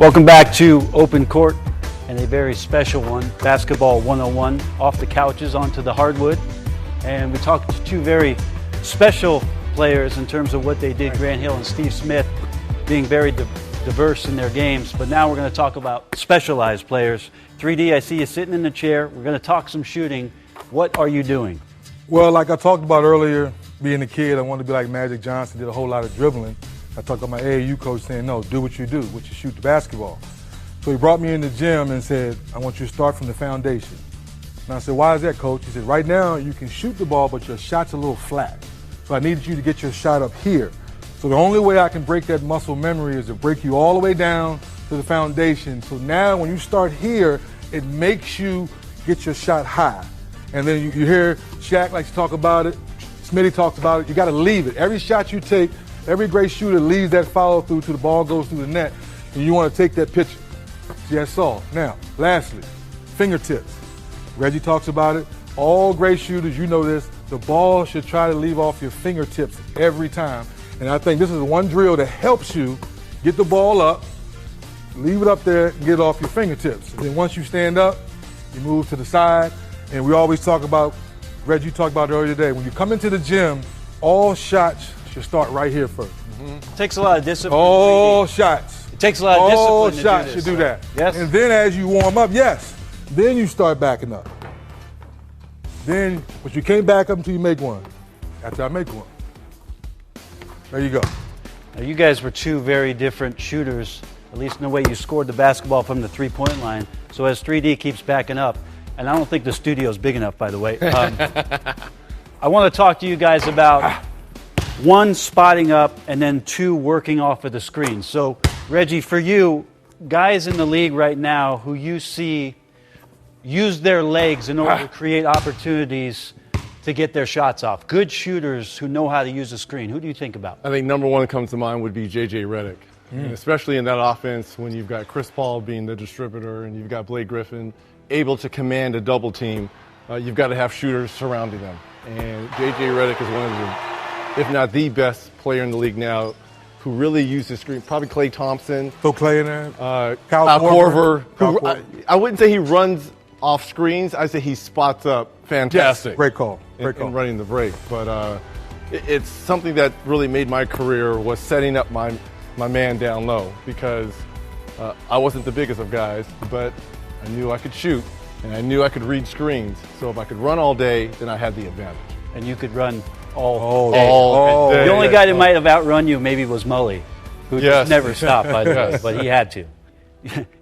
Welcome back to Open Court and a very special one, Basketball 101, off the couches onto the hardwood. And we talked to two very special players in terms of what they did, Grant Hill and Steve Smith, being very diverse in their games. But now we're going to talk about specialized players. 3D, I see you sitting in the chair. We're going to talk some shooting. What are you doing? Well, like I talked about earlier, being a kid, I wanted to be like Magic Johnson, did a whole lot of dribbling. I talked to my AAU coach saying, no, do what you do, which is shoot the basketball. So he brought me in the gym and said, I want you to start from the foundation. And I said, why is that, coach? He said, right now you can shoot the ball, but your shot's a little flat. So I needed you to get your shot up here. So the only way I can break that muscle memory is to break you all the way down to the foundation. So now when you start here, it makes you get your shot high. And then you hear Shaq likes to talk about it, Smitty talks about it, you gotta leave it. Every shot you take, every great shooter leaves that follow through till the ball goes through the net, and you wanna take that picture. See, that's all. Now, lastly, fingertips. Reggie talks about it. All great shooters, you know this, the ball should try to leave off your fingertips every time. And I think this is one drill that helps you get the ball up, leave it up there, and get it off your fingertips. And then once you stand up, you move to the side. And we always talk about, Reggie, you talked about it earlier today, when you come into the gym, all shots should start right here first. It takes a lot of discipline. All shots. It takes a lot of discipline. All to shots do should this. do that. Yes. And then as you warm up, yes, then you start backing up. Then, but you can't back up until you make one. After I make one. There you go. Now, you guys were two very different shooters, at least in the way you scored the basketball from the three-point line. So as 3D keeps backing up, and I don't think the studio's big enough, by the way, I want to talk to you guys about one, spotting up, and then two, working off of the screen. So, Reggie, for you, guys in the league right now who you see use their legs in order to create opportunities to get their shots off. Good shooters who know how to use the screen. Who do you think about? I think number one that comes to mind would be J.J. Redick. And especially in that offense when you've got Chris Paul being the distributor and you've got Blake Griffin able to command a double team, you've got to have shooters surrounding them. And J.J. Redick is one of the, if not the best player in the league now who really uses screen. Probably Klay Thompson. Throw Clay in there. Kyle Korver. Kyle Korver. I wouldn't say he runs off screens. I'd say he spots up fantastic. Great call. Great call. In running the break. But it's something that really made my career was setting up my man down low because I wasn't the biggest of guys, but I knew I could shoot and I knew I could read screens. So if I could run all day, then I had the advantage. And you could run all day. The only guy that might have outrun you maybe was Mully, who just never stopped, by the way, but he had to.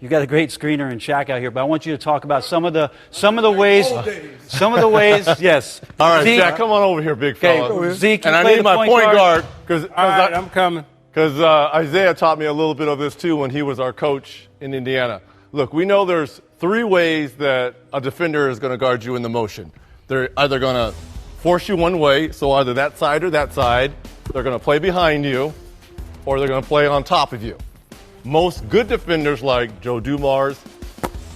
You got a great screener in Shaq out here, but I want you to talk about some of the ways. Yes. All right, Zeke, Shaq, come on over here, big fella. Okay, Zeke, you and I play need the my point guard All right, I'm coming. Because Isaiah taught me a little bit of this too when he was our coach in Indiana. Look, we know there's three ways that a defender is going to guard you in the motion. They're either going to force you one way, so either that side or that side. They're going to play behind you, or they're going to play on top of you. Most good defenders like Joe Dumars,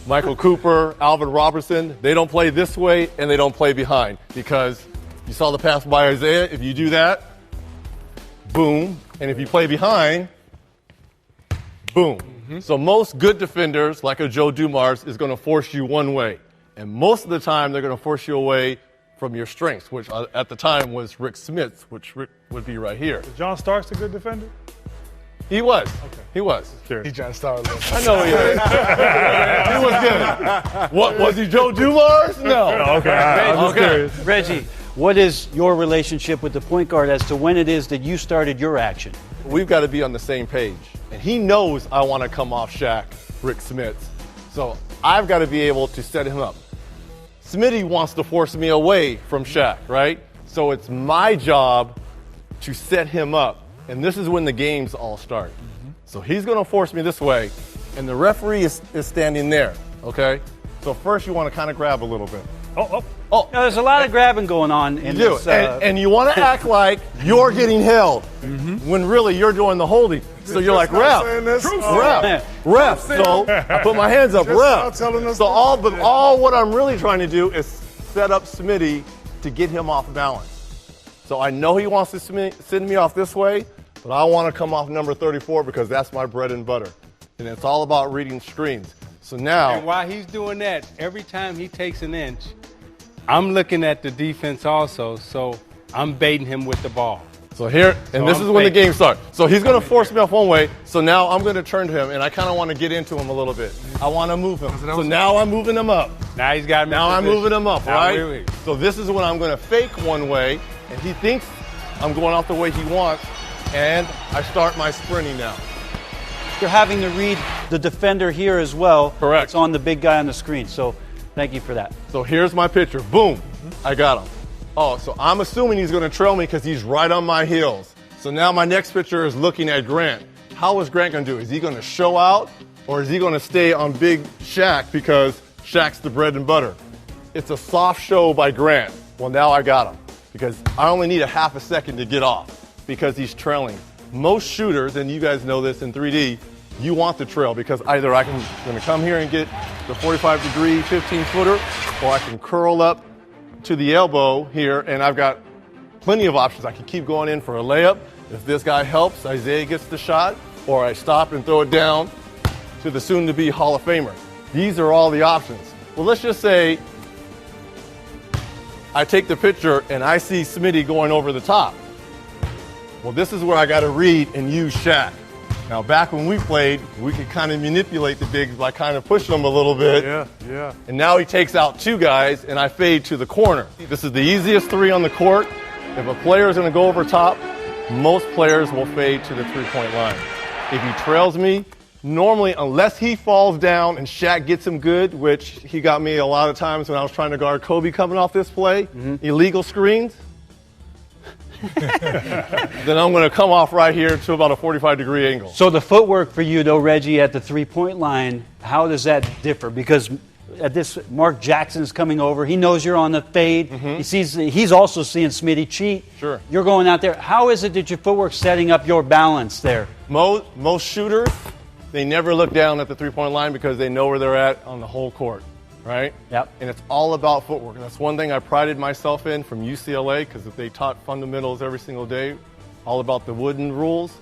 Michael Cooper, Alvin Robertson, they don't play this way and they don't play behind because you saw the pass by Isaiah. If you do that, boom. And if you play behind, boom. So most good defenders, like a Joe Dumars, is going to force you one way. And most of the time, they're going to force you away from your strengths, which at the time was Rick Smith, which Rick would be right here. Is John Starks a good defender? He was. Okay. He was. Sure. He's trying to start a little. I know he is. He was good. What, was he Joe Dumars? No. Okay. I'm just curious. Reggie, what is your relationship with the point guard as to when it is that you started your action? We've got to be on the same page. And he knows I want to come off Shaq, Rick Smith. So I've got to be able to set him up. Smitty wants to force me away from Shaq, right? So it's my job to set him up. And this is when the games all start. So he's going to force me this way, and the referee is standing there, okay? So first you want to kind of grab a little bit. Now, there's a lot of grabbing going on in You do. this. And you want to act like you're getting held when really you're doing the holding. So you're like, ref. So I put my hands up, ref. So all what I'm really trying to do is set up Smitty to get him off balance. So I know he wants to send me off this way, but I want to come off number 34 because that's my bread and butter. and it's all about reading screens. So now, And while he's doing that, every time he takes an inch, I'm looking at the defense also, so I'm baiting him with the ball. so here, and this I'm is when the faking. game starts. So he's going to force me off one way. So now I'm going to turn to him, and I kind of want to get into him a little bit. I want to move him. So now I'm moving him up. Now he's got me. Now I'm moving him up, Now, right? wait. So this is when I'm going to fake one way, and he thinks I'm going off the way he wants, and I start my sprinting now. You're having to read the defender here as well. Correct. It's on the big guy on the screen. So thank you for that. So here's my picture. Boom. I got him. Oh, so I'm assuming he's going to trail me because he's right on my heels. So now my next picture is looking at Grant. How is Grant going to do? Is he going to show out, or is he going to stay on big Shaq because Shaq's the bread and butter? It's a soft show by Grant. Well, now I got him because I only need a half a second to get off because he's trailing. Most shooters, and you guys know this in 3D, you want the trail because either I'm going to come here and get the 45-degree 15-footer, or I can curl up to the elbow here, and I've got plenty of options. I can keep going in for a layup. If this guy helps, Isaiah gets the shot, or I stop and throw it down to the soon-to-be Hall of Famer. These are all the options. Well, let's just say I take the picture and I see Smitty going over the top. Well, this is where I got to read and use Shaq. Now, back when we played, we could kind of manipulate the bigs by kind of pushing them a little bit. Yeah. And now he takes out two guys, and I fade to the corner. This is the easiest three on the court. If a player is going to go over top, most players will fade to the three-point line. If he trails me, normally, unless he falls down and Shaq gets him good, which he got me a lot of times when I was trying to guard Kobe coming off this play, illegal screens, then I'm going to come off right here to about a 45-degree angle. So the footwork for you, though, Reggie, at the three-point line, how does that differ? Because at this, Mark Jackson's coming over. He knows you're on the fade. He's also seeing Smitty cheat. Sure. You're going out there. How is it that your footwork's setting up your balance there? Most shooters, they never look down at the three-point line because they know where they're at on the whole court, right? Yep. And it's all about footwork. And that's one thing I prided myself in from UCLA because they taught fundamentals every single day, all about the wooden rules,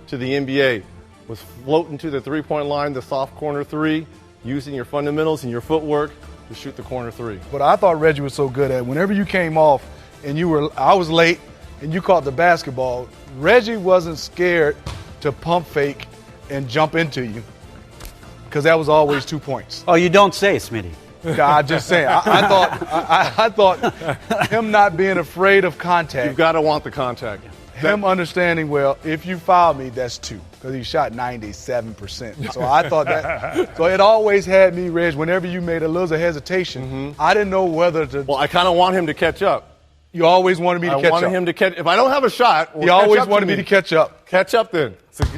to the NBA. Was floating to the three-point line, the soft corner three, using your fundamentals and your footwork to shoot the corner three. But I thought Reggie was so good at whenever you came off and I was late and you caught the basketball, Reggie wasn't scared to pump fake and jump into you because that was always 2 points. Oh, you don't say, Smitty. I'm just saying. I thought him not being afraid of contact. You've got to want the contact. Him understanding, well, if you foul me, that's 2, because he shot 97%. So I thought that. So it always had me, Reg, whenever you made a little hesitation, I didn't know whether to. Well, I kind of want him to catch up. You always wanted me to catch up. I wanted him to catch. If I don't have a shot, He always wanted me to catch up. Catch up then,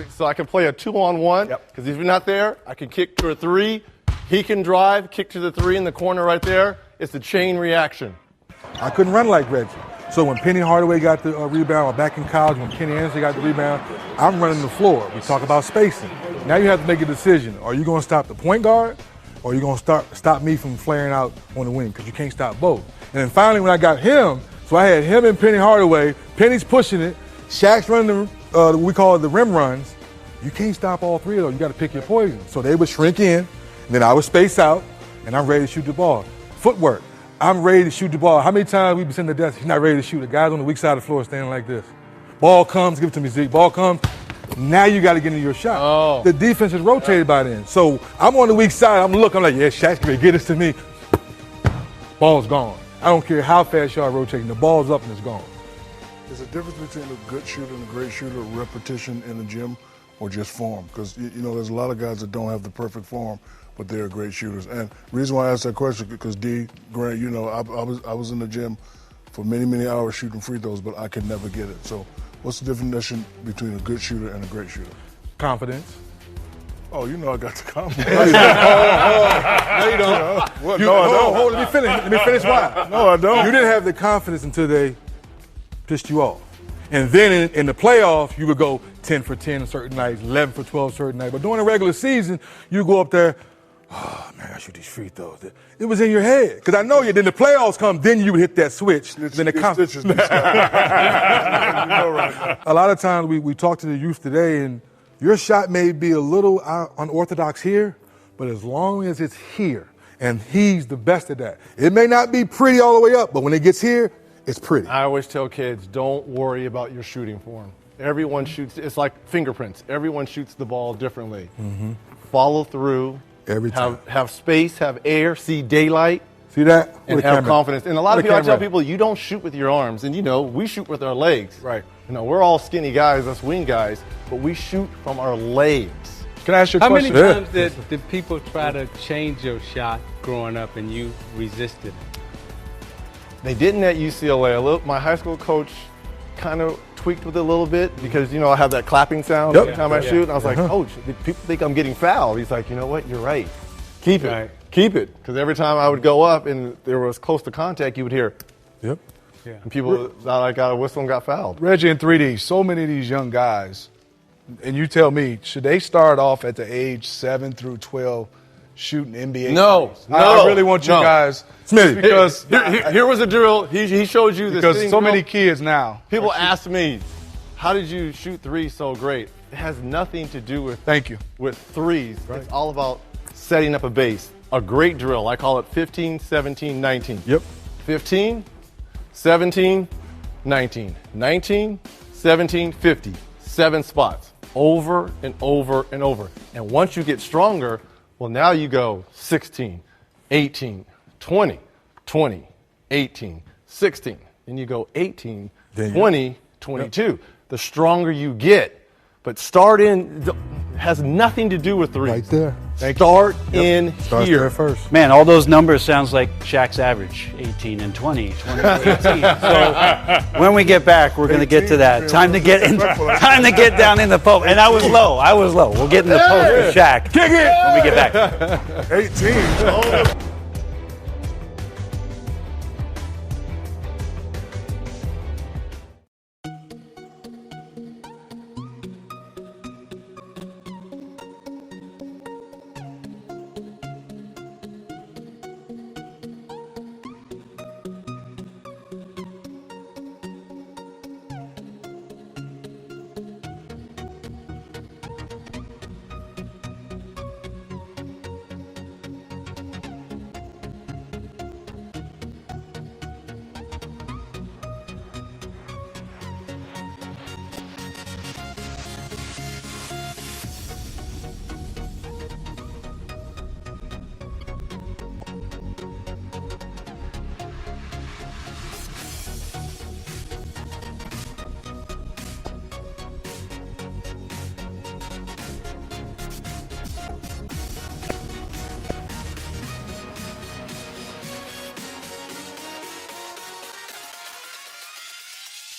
so I can play a 2-on-1. Yep. Because if you're not there, I can kick to a three. He can drive, kick to the three in the corner right there. It's a chain reaction. I couldn't run like Reggie. So when Penny Hardaway got the rebound, or back in college when Kenny Anderson got the rebound, I'm running the floor. We talk about spacing. Now you have to make a decision. Are you going to stop the point guard, or are you going to stop me from flaring out on the wing? Because you can't stop both. And then finally when I got him, so I had him and Penny Hardaway. Penny's pushing it. Shaq's running we call it the rim runs. You can't stop all three of those. You got to pick your poison. So they would shrink in, and then I would space out, and I'm ready to shoot the ball. Footwork. I'm ready to shoot the ball. How many times we been sitting at the desk, he's not ready to shoot. The guy's on the weak side of the floor standing like this. Ball comes, give it to me, Zeke. Ball comes. Now you got to get into your shot. Oh. The defense is rotated by then. So I'm on the weak side. I'm like, yeah, Shaq's going to get this to me. Ball's gone. I don't care how fast y'all rotating. The ball's up and it's gone. There's a difference between a good shooter and a great shooter, repetition in the gym or just form. Because, there's a lot of guys that don't have the perfect form, but they're great shooters. And the reason why I asked that question, because Grant, I was in the gym for many, many hours shooting free throws, but I could never get it. So what's the definition between a good shooter and a great shooter? Confidence. Oh, I got the confidence. No, you don't. What? No, I don't. Hold, let me finish why. No, I don't. You didn't have the confidence until they pissed you off. And then in the playoffs, you would go 10 for 10 on certain nights, 11 for 12 certain nights. But during the regular season, you go up there, oh, man, I shoot these free throws. It was in your head. Because I know you. Then the playoffs come, then you would hit that switch. Then the confidence. Right. A lot of times we talk to the youth today, and Your shot may be a little unorthodox here, but as long as it's here, and he's the best at that. It may not be pretty all the way up, but when it gets here, it's pretty. I always tell kids, don't worry about your shooting form. Everyone shoots, it's like fingerprints. Everyone shoots the ball differently. Follow through. Every time. Have space, have air, see daylight. See that? And have confidence. And a lot of people, I tell people, you don't shoot with your arms. And, we shoot with our legs. Right. We're all skinny guys, us wing guys, but we shoot from our legs. Can I ask you a How many question? times did people try to change your shot growing up and you resisted it? They didn't at UCLA. My high school coach kind of tweaked with it a little bit because, I have that clapping sound every time I shoot. And I was like, Coach, people think I'm getting fouled. He's like, you know what? You're right. Keep it. Right. Keep it. Because every time I would go up and there was close to contact, you would hear, Yep. and people thought I got a whistle and got fouled. Reggie, in 3D, so many of these young guys, and you tell me, should they start off at the age 7 through 12 shooting NBA? No, threes? no, I really want you no. guys, Smitty. because Here was a drill. He showed you this because thing, so many kids now. people ask me, how did you shoot threes so great? It has nothing to do with Thank you. threes. It's all about setting up a base. A great drill. I call it 15, 17, 19. Yep. 15, 17, 19. 19, 17, 50. 7 spots. Over and over and over. And once you get stronger, well, now you go 16, 18, 20, 20, 18, 16. Then you go 18, Then you- 20, 22. The stronger you get. But start in has nothing to do with threes. Right there. Start in Starts here. there first. Man, all those numbers sounds like Shaq's average, 18 and 20, 20 and 18. So when we get back, we're going to get to that. Time to get down in the post. And I was low. We'll get in the post with Shaq Kick it! when we get back. 18.